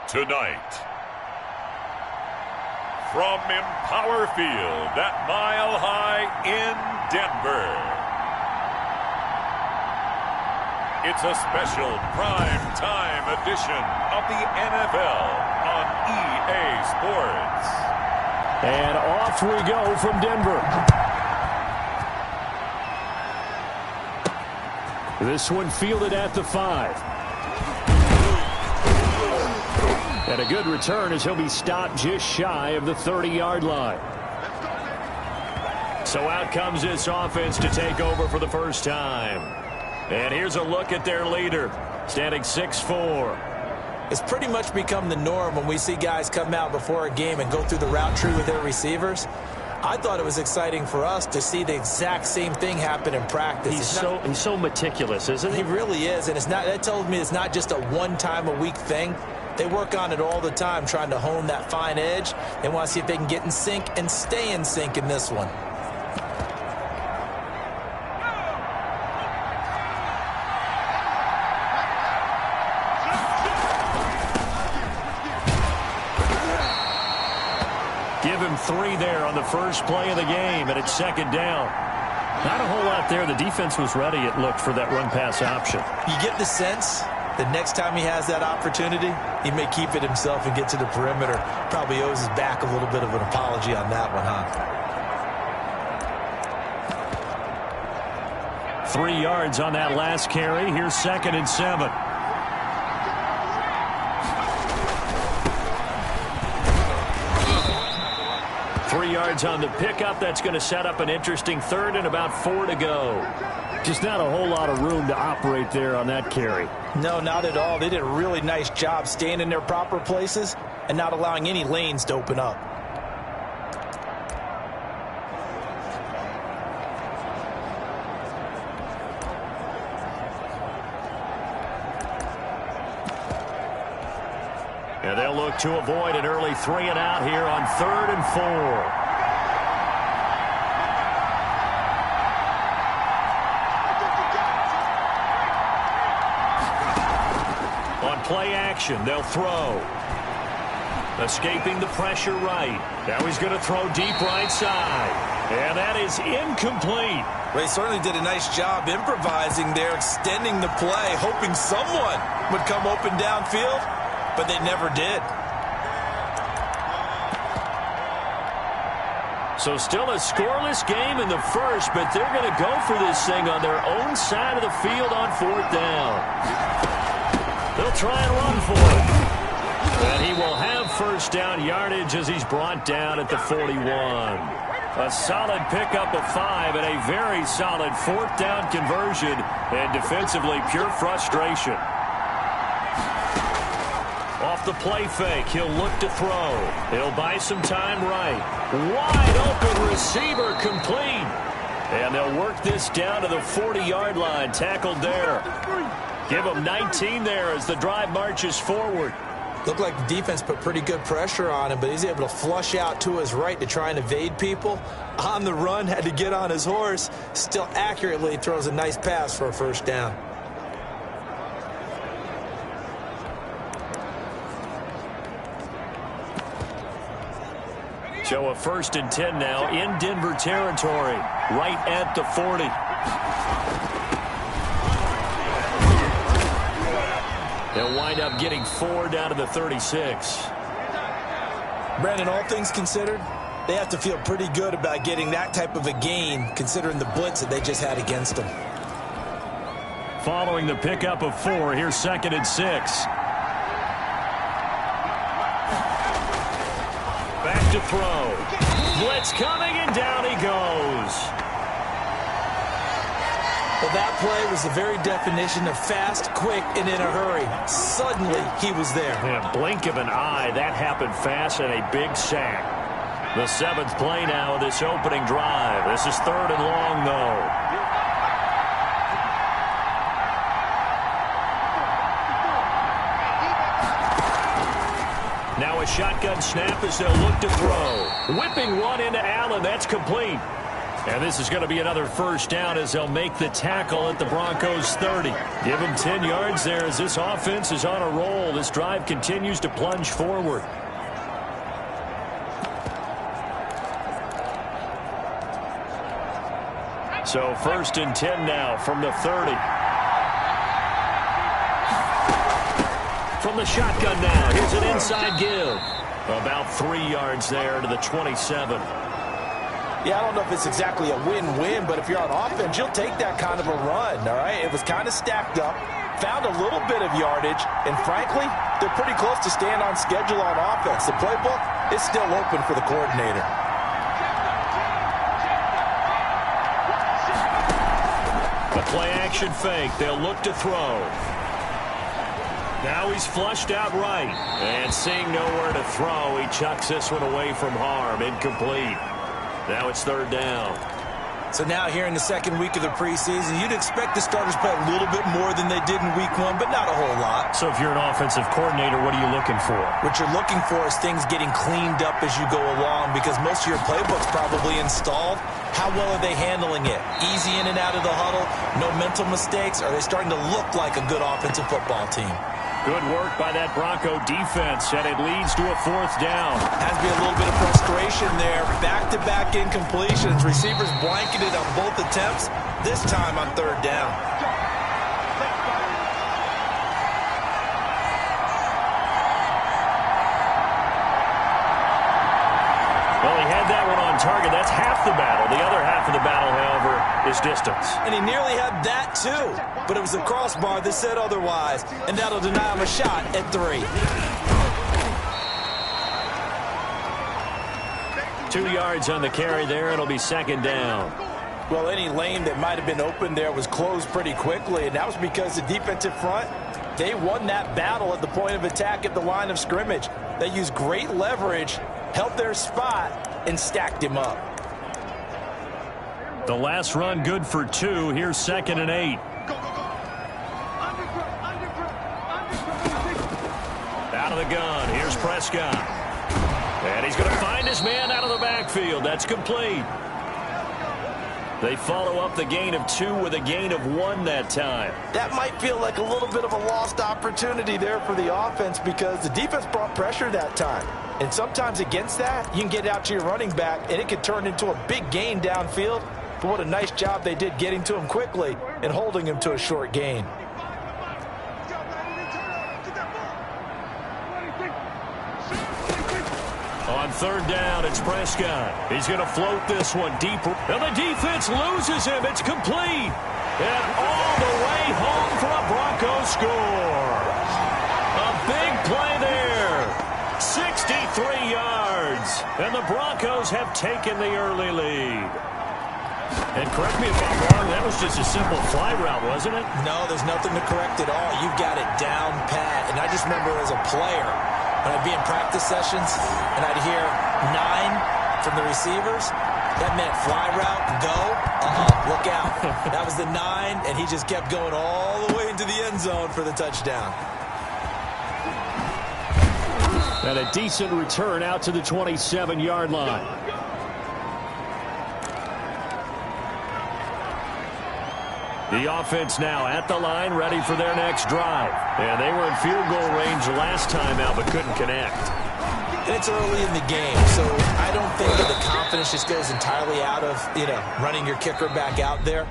Tonight, from Empower Field at Mile High in Denver, it's a special prime time edition of the NFL on EA Sports. And off we go from Denver. This one fielded at the 5. And a good return as he'll be stopped just shy of the 30-yard line. So out comes this offense to take over for the first time. And here's a look at their leader, standing 6'4". It's pretty much become the norm when we see guys come out before a game and go through the route tree with their receivers. I thought it was exciting for us to see the exact same thing happen in practice. He's so meticulous, isn't he? He really is, and that tells me it's not just a one-time-a-week thing. They work on it all the time, trying to hone that fine edge. They want to see if they can get in sync and stay in sync in this one. Give him 3 there on the first play of the game, and it's second down. Not a whole lot there. The defense was ready, it looked, for that run-pass option. You get the sense the next time he has that opportunity, he may keep it himself and get to the perimeter. Probably owes his back a little bit of an apology on that one, huh? 3 yards on that last carry. Here's 2nd and 7. Yards on the pickup. That's going to set up an interesting 3rd and about 4 to go. Just not a whole lot of room to operate there on that carry. No, not at all. They did a really nice job staying in their proper places and not allowing any lanes to open up. And they'll look to avoid an early 3 and out here on 3rd and 4. Play action. They'll throw. Escaping the pressure right. Now he's going to throw deep right side. And that is incomplete. They certainly did a nice job improvising there, extending the play, hoping someone would come open downfield, but they never did. So still a scoreless game in the first, but they're going to go for this thing on their own side of the field on 4th down. They'll try and run for it. And he will have first down yardage as he's brought down at the 41. A solid pickup of 5 and a very solid 4th down conversion. And defensively, pure frustration. Off the play fake, he'll look to throw. He'll buy some time right. Wide open receiver complete. And they'll work this down to the 40-yard line. Tackled there. Give him 19 there as the drive marches forward. Looked like the defense put pretty good pressure on him, but he's able to flush out to his right to try and evade people. On the run, had to get on his horse. Still accurately throws a nice pass for a first down. So a 1st and 10 now in Denver territory, right at the 40. They'll wind up getting 4 down to the 36. Brandon, all things considered, they have to feel pretty good about getting that type of a gain, considering the blitz that they just had against them. Following the pickup of 4, here's 2nd and 6. Back to throw. Blitz coming, and down he goes. Well, that play was the very definition of fast, quick, and in a hurry. Suddenly, he was there. In a blink of an eye, that happened fast and a big sack. The 7th play now of this opening drive. This is 3rd and long, though. Now a shotgun snap as they'll look to throw. Whipping one into Allen. That's complete. And this is going to be another first down as they'll make the tackle at the Broncos 30. Give them 10 yards there as this offense is on a roll. This drive continues to plunge forward. So 1st and 10 now from the 30. From the shotgun now, here's an inside give. About 3 yards there to the 27. Yeah, I don't know if it's exactly a win-win, but if you're on offense, you'll take that kind of a run, all right? It was kind of stacked up, found a little bit of yardage, and frankly, they're pretty close to staying on schedule on offense. The playbook is still open for the coordinator. The play-action fake. They'll look to throw. Now he's flushed out right. And seeing nowhere to throw, he chucks this one away from harm. Incomplete. Now it's 3rd down. So now here in the 2nd week of the preseason, you'd expect the starters to play a little bit more than they did in week 1, but not a whole lot. So if you're an offensive coordinator, what are you looking for? What you're looking for is things getting cleaned up as you go along because most of your playbook's probably installed. How well are they handling it? Easy in and out of the huddle? No mental mistakes? Are they starting to look like a good offensive football team? Good work by that Bronco defense, and it leads to a 4th down. Has to be a little bit of frustration there. Back-to-back incompletions. Receivers blanketed on both attempts, this time on 3rd down. Well, he had that one on target. That's half the battle. The other half of the battle, however, is distance. And he nearly had that, too. But it was the crossbar that said otherwise. And that'll deny him a shot at 3. 2 yards on the carry there. It'll be 2nd down. Well, any lane that might have been open there was closed pretty quickly. And that was because the defensive front, they won that battle at the point of attack at the line of scrimmage. They used great leverage, held their spot, and stacked him up. The last run good for 2. Here's 2nd and 8. Out of the gun. Here's Prescott. And he's going to find his man out of the backfield. That's complete. They follow up the gain of 2 with a gain of 1 that time. That might feel like a little bit of a lost opportunity there for the offense because the defense brought pressure that time. And sometimes against that, you can get out to your running back, and it could turn into a big gain downfield. But what a nice job they did getting to him quickly and holding him to a short gain. On 3rd down, it's Prescott. He's going to float this one deeper. And the defense loses him. It's complete. And all the way home for a Broncos score. A big play there. 63 yards. And the Broncos have taken the early lead. And correct me if I'm wrong, that was just a simple fly route, wasn't it? No, there's nothing to correct at all. You've got it down pat. And I just remember as a player, when I'd be in practice sessions and I'd hear 9 from the receivers, that meant fly route, go, look out. That was the 9, and he just kept going all the way into the end zone for the touchdown. And a decent return out to the 27-yard line. The offense now at the line, ready for their next drive. And they were in field goal range last time out, but couldn't connect. And it's early in the game, so I don't think that the confidence just goes entirely out of, running your kicker back out there.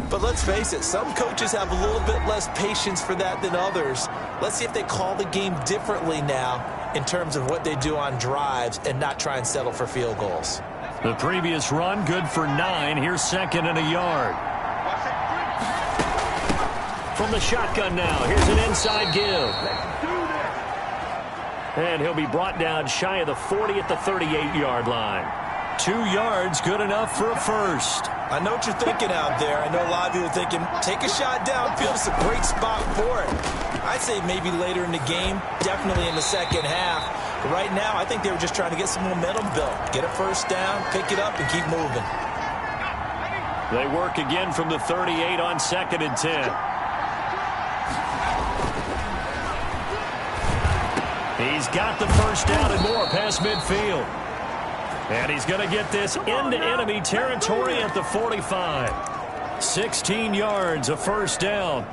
But let's face it, some coaches have a little bit less patience for that than others. Let's see if they call the game differently now in terms of what they do on drives and not try and settle for field goals. The previous run, good for 9. Here's 2nd and a yard. From the shotgun now, here's an inside give. And he'll be brought down shy of the 40 at the 38-yard line. 2 yards, good enough for a first. I know what you're thinking out there. I know a lot of you are thinking, take a shot downfield. It's a great spot for it. I'd say maybe later in the game, definitely in the second half. But right now, I think they were just trying to get some momentum built. Get a first down, pick it up, and keep moving. They work again from the 38 on 2nd and 10. He's got the first down and more past midfield. And he's going to get this into enemy territory at the 45. 16 yards, a first down.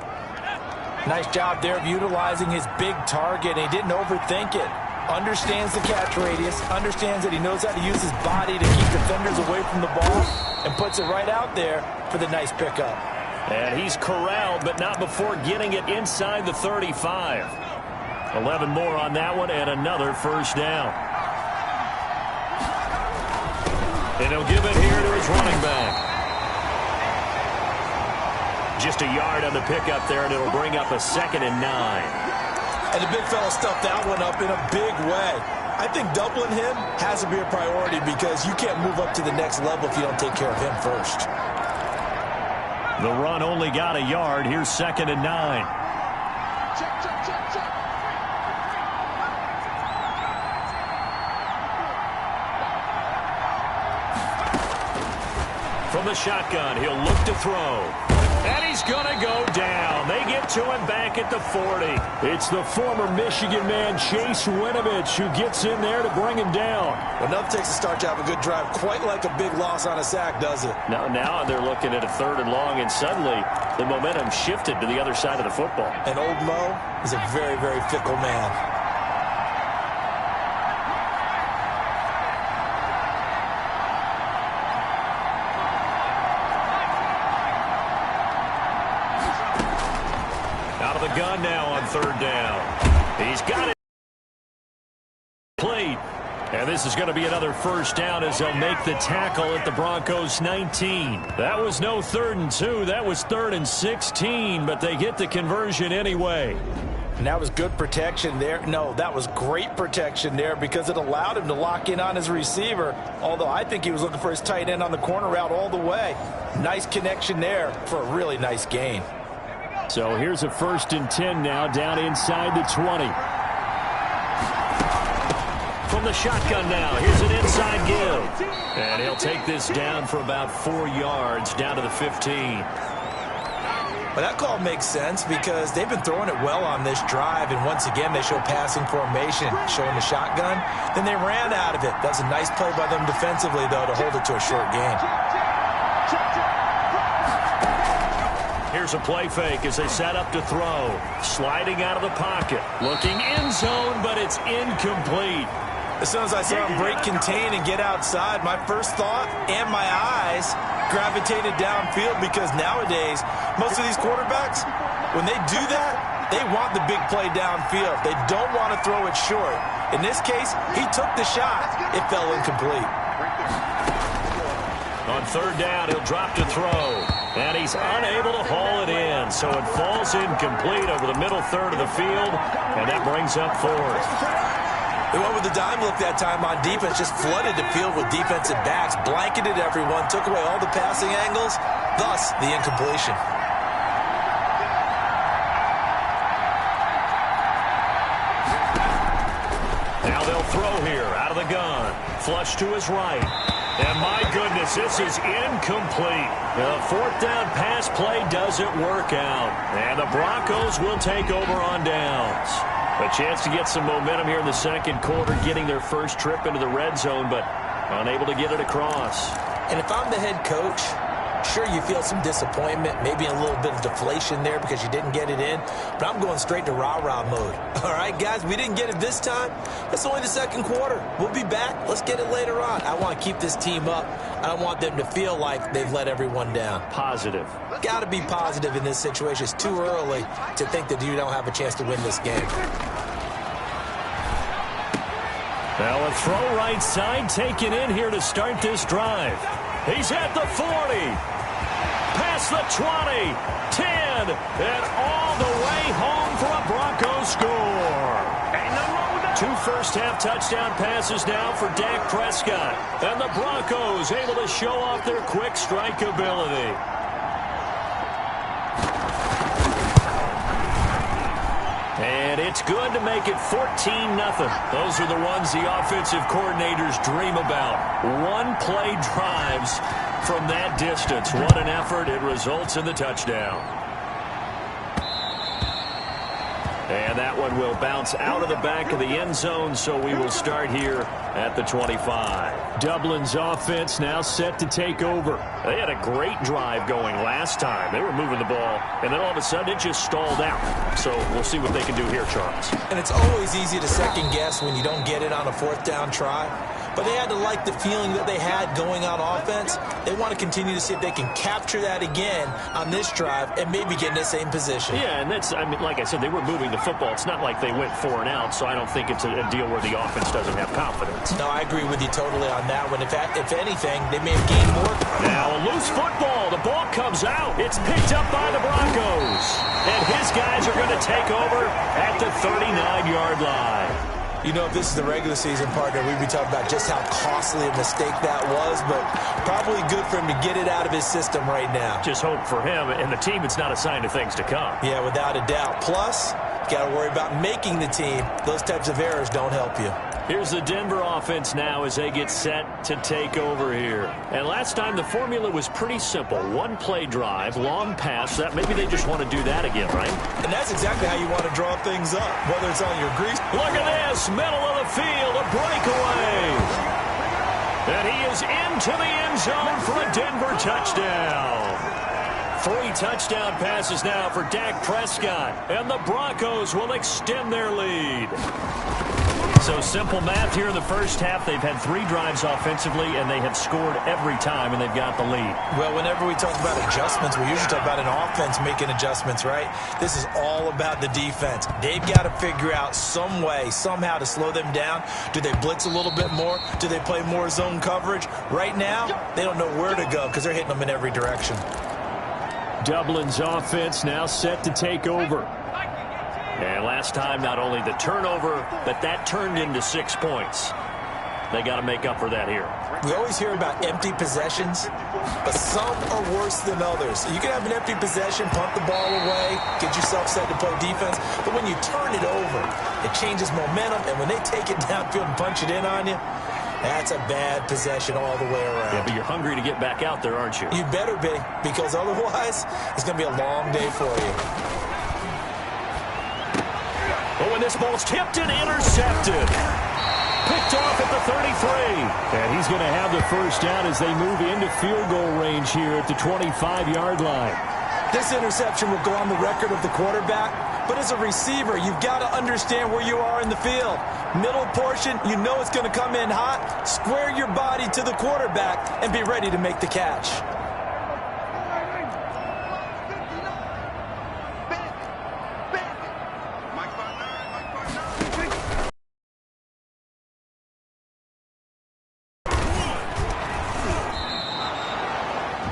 Nice job there of utilizing his big target. He didn't overthink it. Understands the catch radius, understands that he knows how to use his body to keep defenders away from the ball, and puts it right out there for the nice pickup. And he's corralled, but not before getting it inside the 35. 11 more on that one, and another first down. And he'll give it here to his running back. Just a yard on the pickup there, and it'll bring up a 2nd and 9. And the big fella stuffed that one up in a big way. I think doubling him has to be a priority because you can't move up to the next level if you don't take care of him first. The run only got a yard. Here's 2nd and 9. From the shotgun, he'll look to throw. And he's going to go down. They get to him back at the 40. It's the former Michigan man, Chase Winovich, who gets in there to bring him down. Well, nothing takes a start to have a good drive quite like a big loss on a sack, does it? Now they're looking at a 3rd and long, and suddenly the momentum shifted to the other side of the football. And old Mo is a very, very fickle man. Gun now on 3rd down. He's got it played. And this is going to be another first down as they'll make the tackle at the Broncos 19. That was no 3rd and 2. That was 3rd and 16, but they get the conversion anyway. And that was good protection there. No, that was great protection there because it allowed him to lock in on his receiver, although I think he was looking for his tight end on the corner route all the way. Nice connection there for a really nice gain. So here's a 1st and 10 now down inside the 20. From the shotgun now, here's an inside give. And he'll take this down for about 4 yards down to the 15. Well, that call makes sense because they've been throwing it well on this drive, and once again they show passing formation, showing the shotgun. Then they ran out of it. That was a nice play by them defensively, though, to hold it to a short gain. Here's a play fake as they set up to throw. Sliding out of the pocket. Looking end zone, but it's incomplete. As soon as I saw him break contain and get outside, my first thought and my eyes gravitated downfield because nowadays, most of these quarterbacks, when they do that, they want the big play downfield. They don't want to throw it short. In this case, he took the shot. It fell incomplete. On 3rd down, he'll drop to throw. And he's unable to haul it in, so it falls incomplete over the middle 3rd of the field, and that brings up 4th. They went with the dime look that time on defense, just flooded the field with defensive backs, blanketed everyone, took away all the passing angles, thus the incompletion. Now they'll throw here out of the gun. Flush to his right. And my goodness, this is incomplete. The 4th down pass play doesn't work out. And the Broncos will take over on downs. A chance to get some momentum here in the 2nd quarter, getting their first trip into the red zone, but unable to get it across. And if I'm the head coach, sure, you feel some disappointment, maybe a little bit of deflation there because you didn't get it in, but I'm going straight to rah-rah mode. All right, guys, we didn't get it this time. It's only the 2nd quarter. We'll be back. Let's get it later on. I want to keep this team up. I don't want them to feel like they've let everyone down. Positive. Got to be positive in this situation. It's too early to think that you don't have a chance to win this game. Well, a throw right side taken in here to start this drive. He's at the 40. Past the 20, 10, and all the way home for a Broncos score. 2 first-half touchdown passes now for Dak Prescott. And the Broncos able to show off their quick strike ability. And it's good to make it 14-0. Those are the ones the offensive coordinators dream about. One-play drives from that distance. What an effort. It results in the touchdown. And that one will bounce out of the back of the end zone, so we will start here at the 25. Dublin's offense now set to take over. They had a great drive going last time. They were moving the ball, and then all of a sudden it just stalled out. So we'll see what they can do here, Charles. And it's always easy to second guess when you don't get it on a fourth down try. But they had to like the feeling that they had going on offense. They want to continue to see if they can capture that again on this drive and maybe get in the same position. Yeah, and that's, I mean, like I said, they were moving the football. It's not like they went 4 and out, so I don't think it's a deal where the offense doesn't have confidence. No, I agree with you totally on that one. If anything, they may have gained more. Now a loose football. The ball comes out. It's picked up by the Broncos. And his guys are going to take over at the 39-yard line. You know, if this is the regular season, partner, we'd be talking about just how costly a mistake that was, but probably good for him to get it out of his system right now. Just hope for him and the team it's not a sign of things to come. Yeah, without a doubt. Plus, you got to worry about making the team. Those types of errors don't help you. Here's the Denver offense now as they get set to take over here. And last time the formula was pretty simple. One play drive, long pass. That maybe they just want to do that again, right? And that's exactly how you want to draw things up, whether it's on your grease. Look at this, middle of the field, a breakaway. And he is into the end zone for a Denver touchdown. 3 touchdown passes now for Dak Prescott. And the Broncos will extend their lead. So simple math here in the first half. They've had 3 drives offensively, and they have scored every time, and they've got the lead. Well, whenever we talk about adjustments, we usually talk about an offense making adjustments, right? This is all about the defense. They've got to figure out some way, somehow to slow them down. Do they blitz a little bit more? Do they play more zone coverage? Right now, they don't know where to go because they're hitting them in every direction. Dublin's offense now set to take over. And last time, not only the turnover, but that turned into 6 points. They got to make up for that here. We always hear about empty possessions, but some are worse than others. You can have an empty possession, punt the ball away, get yourself set to play defense, but when you turn it over, it changes momentum, and when they take it downfield and punch it in on you, that's a bad possession all the way around. Yeah, but you're hungry to get back out there, aren't you? You better be, because otherwise, it's going to be a long day for you. Oh, and this ball's tipped and intercepted. Picked off at the 33. And he's going to have the first down as they move into field goal range here at the 25-yard line. This interception will go on the record of the quarterback, but as a receiver, you've got to understand where you are in the field. Middle portion, you know it's going to come in hot. Square your body to the quarterback and be ready to make the catch.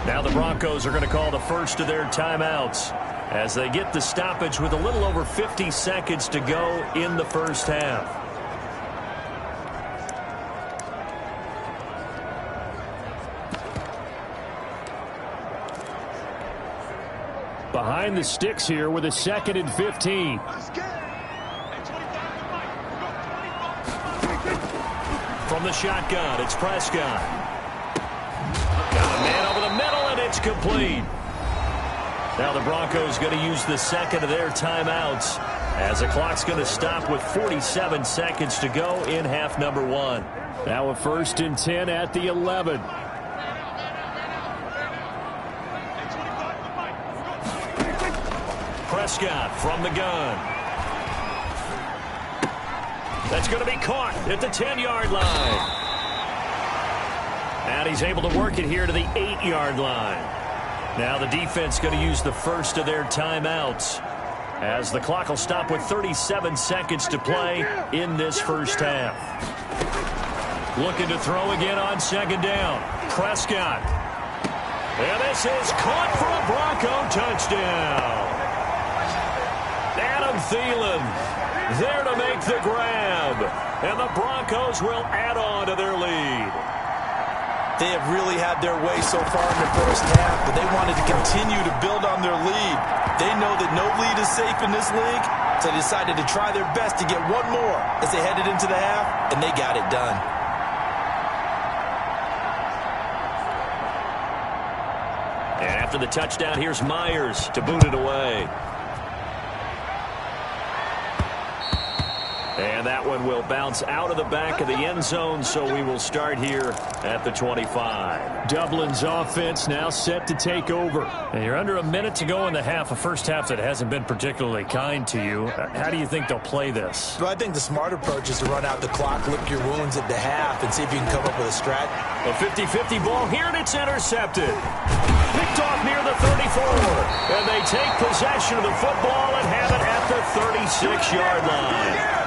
Now the Broncos are going to call the first of their timeouts as they get the stoppage with a little over 50 seconds to go in the first half. Behind the sticks here with a 2nd and 15. From the shotgun, it's Prescott. Got a man over the middle, and it's complete. Now the Broncos going to use the second of their timeouts as the clock's going to stop with 47 seconds to go in half number 1. Now a 1st and 10 at the 11. Prescott from the gun. That's going to be caught at the 10-yard line. And he's able to work it here to the 8-yard line. Now the defense going to use the first of their timeouts as the clock will stop with 37 seconds to play in this first half. Looking to throw again on 2nd down. Prescott. And this is caught for a Bronco touchdown. Adam Thielen there to make the grab. And the Broncos will add on to their lead. They have really had their way so far in the first half, but they wanted to continue to build on their lead. They know that no lead is safe in this league, so they decided to try their best to get one more as they headed into the half, and they got it done. And after the touchdown, here's Myers to boot it away. And that one will bounce out of the back of the end zone, so we will start here at the 25. Dublin's offense now set to take over. And you're under a minute to go in the half, a first half that hasn't been particularly kind to you. How do you think they'll play this? Well, I think the smart approach is to run out the clock, lick your wounds at the half, and see if you can come up with a strat. A 50-50 ball here, and it's intercepted. Picked off near the 34. And they take possession of the football and have it at the 36-yard line.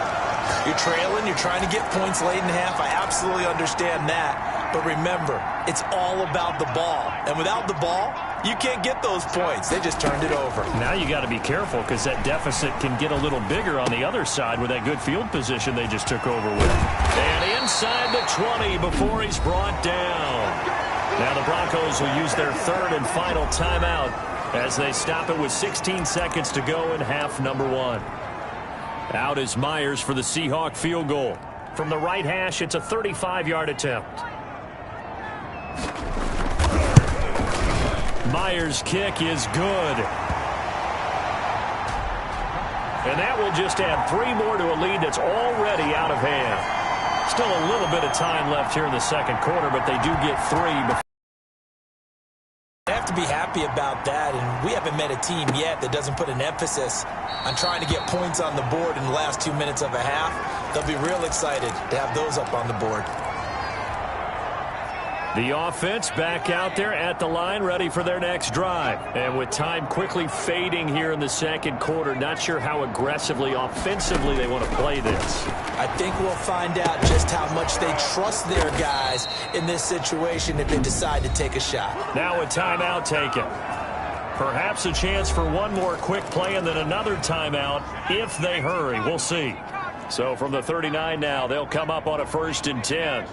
You're trailing, you're trying to get points late in half. I absolutely understand that. But remember, it's all about the ball. And without the ball, you can't get those points. They just turned it over. Now you got to be careful because that deficit can get a little bigger on the other side with that good field position they just took over with. And inside the 20 before he's brought down. Now the Broncos will use their third and final timeout as they stop it with 16 seconds to go in half number 1. Out is Myers for the Seahawk field goal. From the right hash, it's a 35-yard attempt. Myers' kick is good. And that will just add 3 more to a lead that's already out of hand. Still a little bit of time left here in the second quarter, but they do get 3 before. They have to be happy about that, and we haven't met a team yet that doesn't put an emphasis on trying to get points on the board in the last 2 minutes of a half. They'll be real excited to have those up on the board. The offense back out there at the line, ready for their next drive. And with time quickly fading here in the second quarter, not sure how aggressively, offensively they want to play this. I think we'll find out just how much they trust their guys in this situation if they decide to take a shot. Now a timeout taken. Perhaps a chance for one more quick play and then another timeout if they hurry. We'll see. So from the 39 now, they'll come up on a 1st and 10.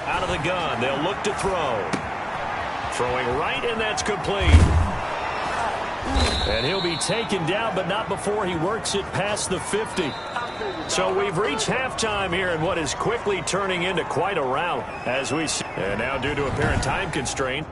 Out of the gun, they'll look to throw. Throwing right, and that's complete. And he'll be taken down, but not before he works it past the 50. So we've reached halftime here in what is quickly turning into quite a rout as we see. And now due to apparent time constraint,